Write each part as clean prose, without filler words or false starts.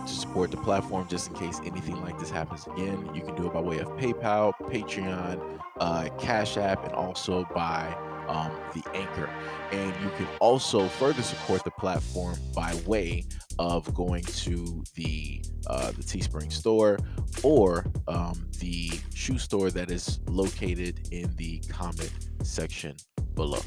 want to support the platform just in case anything like this happens again, you can do it by way of PayPal, Patreon, Cash App, and also by the Anchor. And you can also further support the platform by way of going to the Teespring store or the shoe store that is located in the comment section below.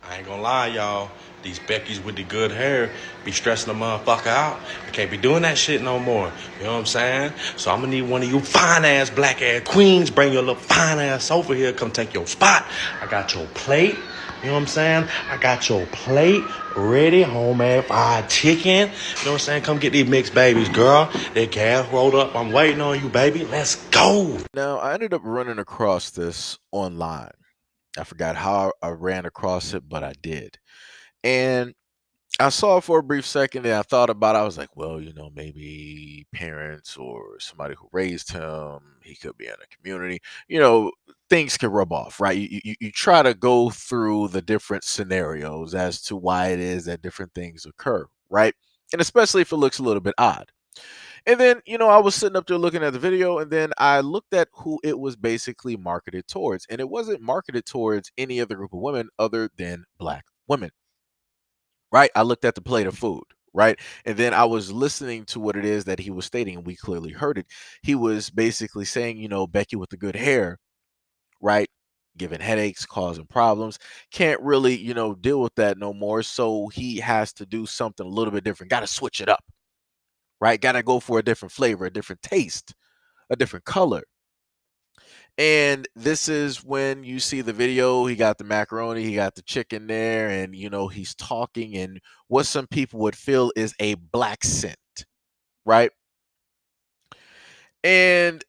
I ain't gonna lie, y'all. These Beckys with the good hair be stressing the motherfucker out. I can't be doing that shit no more. You know what I'm saying? So I'm gonna need one of you fine ass black ass queens. Bring your little fine ass over here. Come take your spot. I got your plate. You know what I'm saying? I got your plate ready. Homemade fried chicken. You know what I'm saying? Come get these mixed babies, girl. That gas rolled up. I'm waiting on you, baby. Let's go. Now, I ended up running across this online. I forgot how I ran across it, but I did. And I saw it for a brief second and I thought about it. I was like, well, maybe parents or somebody who raised him, he could be in a community, things can rub off, right? You try to go through the different scenarios as to why it is that different things occur, right? And especially if it looks a little bit odd. And then, I was sitting up there looking at the video, and then I looked at who it was basically marketed towards. And it wasn't marketed towards any other group of women other than Black women, right? I looked at the plate of food, right? And then I was listening to what it is that he was stating, and we clearly heard it. He was basically saying, Becky with the good hair, right? Giving headaches, causing problems, can't really, deal with that no more. So he has to do something a little bit different, got to switch it up, right? Got to go for a different flavor, a different taste, a different color. And this is when you see the video, he got the macaroni, he got the chicken there, and he's talking in what some people would feel is a black scent, right? And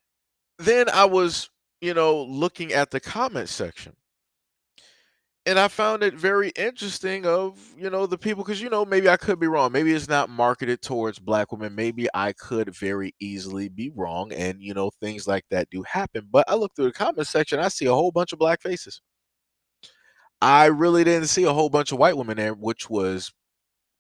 then I was, looking at the comment section. And I found it very interesting of, the people, because, maybe I could be wrong. Maybe it's not marketed towards Black women. Maybe I could very easily be wrong. And, things like that do happen. But I look through the comment section, I see a whole bunch of Black faces. I really didn't see a whole bunch of white women there, which was,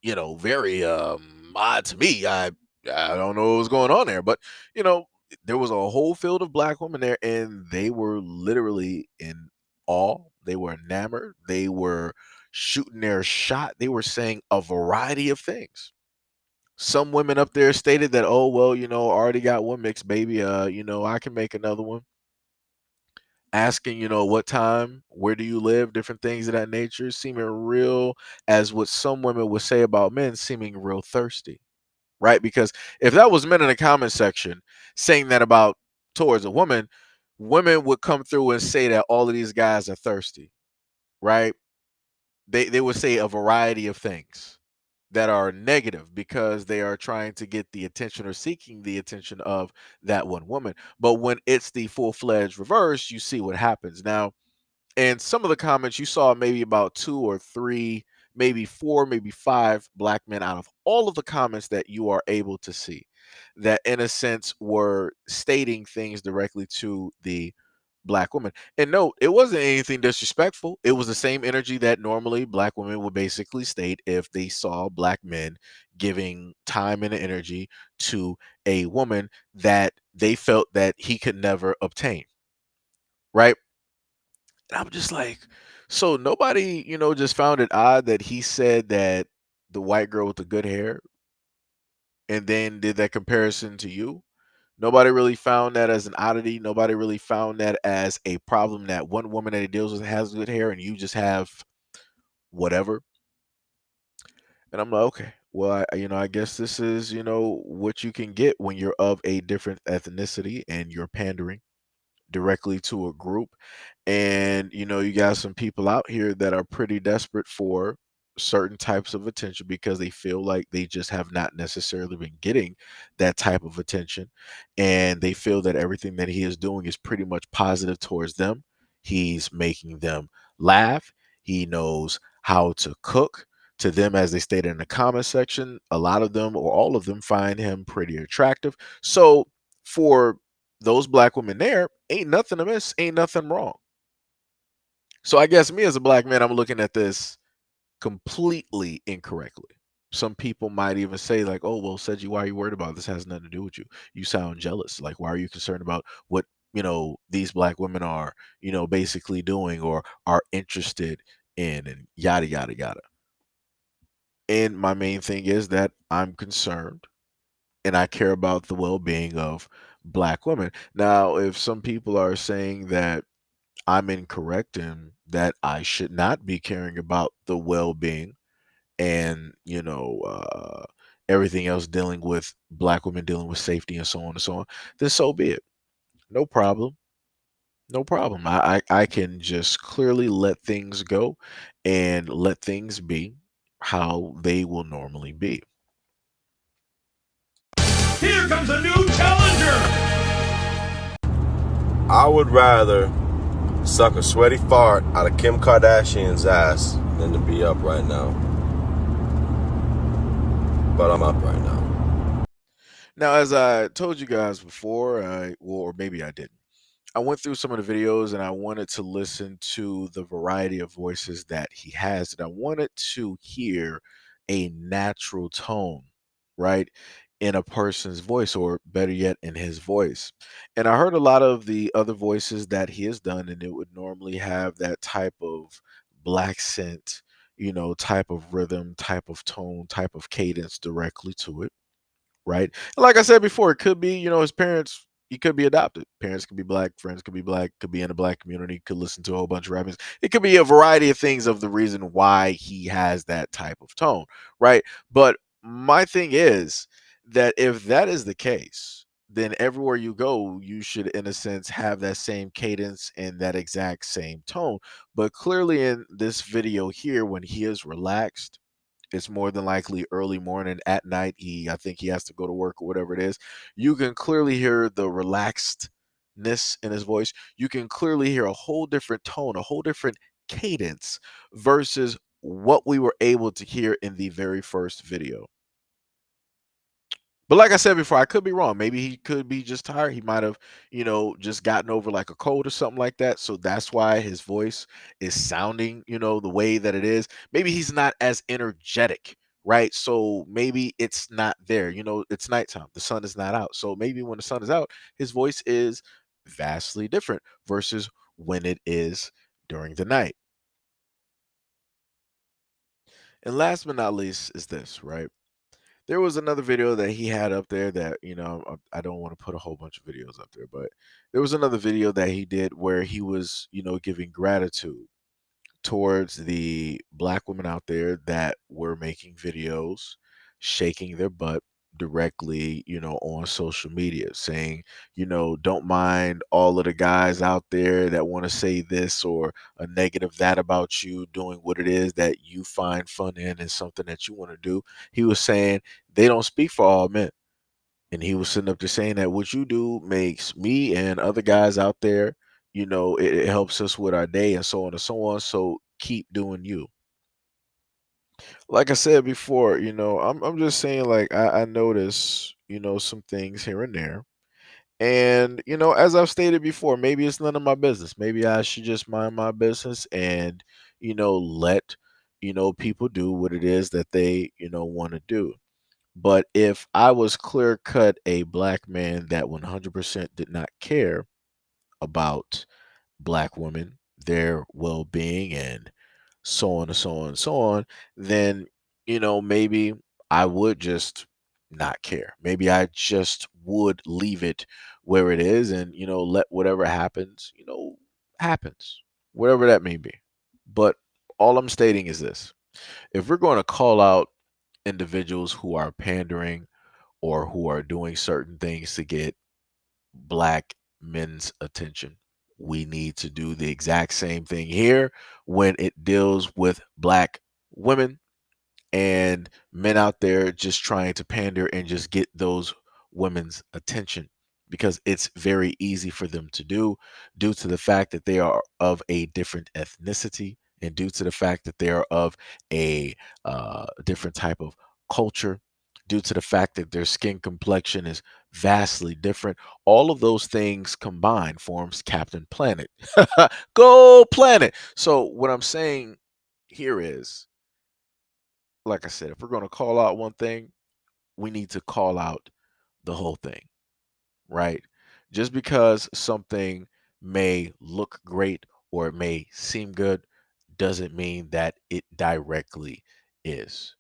very odd to me. I don't know what was going on there. But, you know, there was a whole field of Black women there, and they were literally in awe. They were enamored. They were shooting their shot. They were saying a variety of things. Some women up there stated that, oh, well, already got one mixed baby. I can make another one. Asking, what time, where do you live, different things of that nature, seeming real, as what some women would say about men, seeming real thirsty, right? Because if that was men in the comment section saying that about towards a woman, women would come through and say that all of these guys are thirsty, right? They would say a variety of things that are negative because they are trying to get the attention or seeking the attention of that one woman. But when it's the full-fledged reverse, you see what happens. Now, and some of the comments you saw, maybe about two or three, maybe four, maybe five Black men out of all of the comments that you are able to see that, in a sense, were stating things directly to the Black woman. And no, it wasn't anything disrespectful. It was the same energy that normally Black women would basically state if they saw Black men giving time and energy to a woman that they felt that he could never obtain, right? And I'm just like, so nobody, just found it odd that he said that the white girl with the good hair and then did that comparison to you. Nobody really found that as an oddity. Nobody really found that as a problem that one woman that he deals with has good hair and you just have whatever. And I'm like, okay, well, I guess this is, what you can get when you're of a different ethnicity and you're pandering directly to a group. And you got some people out here that are pretty desperate for certain types of attention because they feel like they just have not necessarily been getting that type of attention, and they feel that everything that he is doing is pretty much positive towards them. He's making them laugh. He knows how to cook. To them, as they stated in the comment section, a lot of them or all of them find him pretty attractive. So for those Black women there, ain't nothing amiss, ain't nothing wrong. So I guess me as a Black man, I'm looking at this completely incorrectly. Some people might even say, like, oh, well, Seiji, why are you worried about this? Has nothing to do with you. You sound jealous. Like, why are you concerned about what, these black women are, basically doing or are interested in, and yada, yada, yada. And my main thing is that I'm concerned and I care about the well being of black women. Now, if some people are saying that I'm incorrect and that I should not be caring about the well being and, everything else dealing with black women dealing with safety and so on and so on, then so be it. No problem. No problem. I can just clearly let things go and let things be how they will normally be. Here comes a new challenger. I would rather suck a sweaty fart out of Kim Kardashian's ass than to be up right now. But I'm up right now. Now, as I told you guys before, or maybe I didn't. I went through some of the videos and I wanted to listen to the variety of voices that he has. And I wanted to hear a natural tone, right, in a person's voice, or better yet, in his voice. And I heard a lot of the other voices that he has done, and it would normally have that type of black scent, type of rhythm, type of tone, type of cadence directly to it, right? And like I said before, it could be, his parents, he could be adopted. Parents could be black, friends could be black, could be in a black community, could listen to a whole bunch of rappers. It could be a variety of things of the reason why he has that type of tone, right? But my thing is that if that is the case, then everywhere you go, you should, in a sense, have that same cadence and that exact same tone. But clearly, in this video here, when he is relaxed, it's more than likely early morning, at night. I think he has to go to work or whatever it is. You can clearly hear the relaxedness in his voice. You can clearly hear a whole different tone, a whole different cadence versus what we were able to hear in the very first video. But like I said before, I could be wrong. Maybe he could be just tired. He might have, just gotten over like a cold or something like that. So that's why his voice is sounding, the way that it is. Maybe he's not as energetic, right? So maybe it's not there. It's nighttime. The sun is not out. So maybe when the sun is out, his voice is vastly different versus when it is during the night. And last but not least is this, right? There was another video that he had up there that, I don't want to put a whole bunch of videos up there, but there was another video that he did where he was, giving gratitude towards the black women out there that were making videos, shaking their butt directly, on social media, saying, don't mind all of the guys out there that want to say this or a negative that about you doing what it is that you find fun in and something that you want to do. He was saying they don't speak for all men. And he was sitting up there saying that what you do makes me and other guys out there, it helps us with our day and so on and so on. So keep doing you. Like I said before, I'm just saying, like, I notice, some things here and there. And, as I've stated before, maybe it's none of my business. Maybe I should just mind my business and, let, people do what it is that they, want to do. But if I was clear cut a black man that 100% did not care about black women, their well being, and so on and so on and so on, then, maybe I would just not care. Maybe I just would leave it where it is and, let whatever happens, happens, whatever that may be. But all I'm stating is this: if we're going to call out individuals who are pandering or who are doing certain things to get black men's attention, we need to do the exact same thing here when it deals with black women and men out there just trying to pander and just get those women's attention, because it's very easy for them to do due to the fact that they are of a different ethnicity and due to the fact that they are of a different type of culture, due to the fact that their skin complexion is vastly different. All of those things combined forms Captain Planet. Go Planet. So what I'm saying here is, like I said, if we're going to call out one thing, we need to call out the whole thing, right? Just because something may look great or it may seem good doesn't mean that it directly is,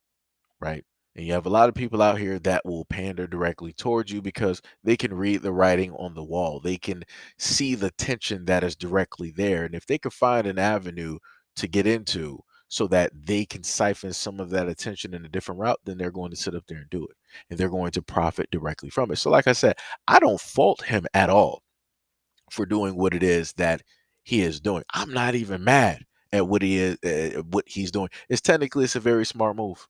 right? And you have a lot of people out here that will pander directly towards you because they can read the writing on the wall. They can see the tension that is directly there. And if they could find an avenue to get into so that they can siphon some of that attention in a different route, then they're going to sit up there and do it. And they're going to profit directly from it. So, like I said, I don't fault him at all for doing what it is that he is doing. I'm not even mad at what he's doing. It's a very smart move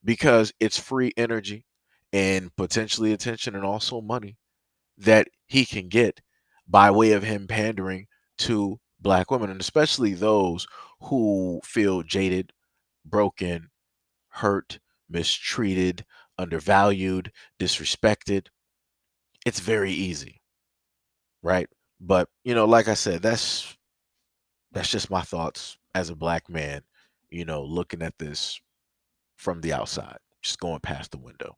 because it's free energy and potentially attention and also money that he can get by way of him pandering to black women, and especially those who feel jaded, broken, hurt, mistreated, undervalued, disrespected. It's very easy, right? But like I said, that's just my thoughts as a black man, looking at this from the outside, just going past the window.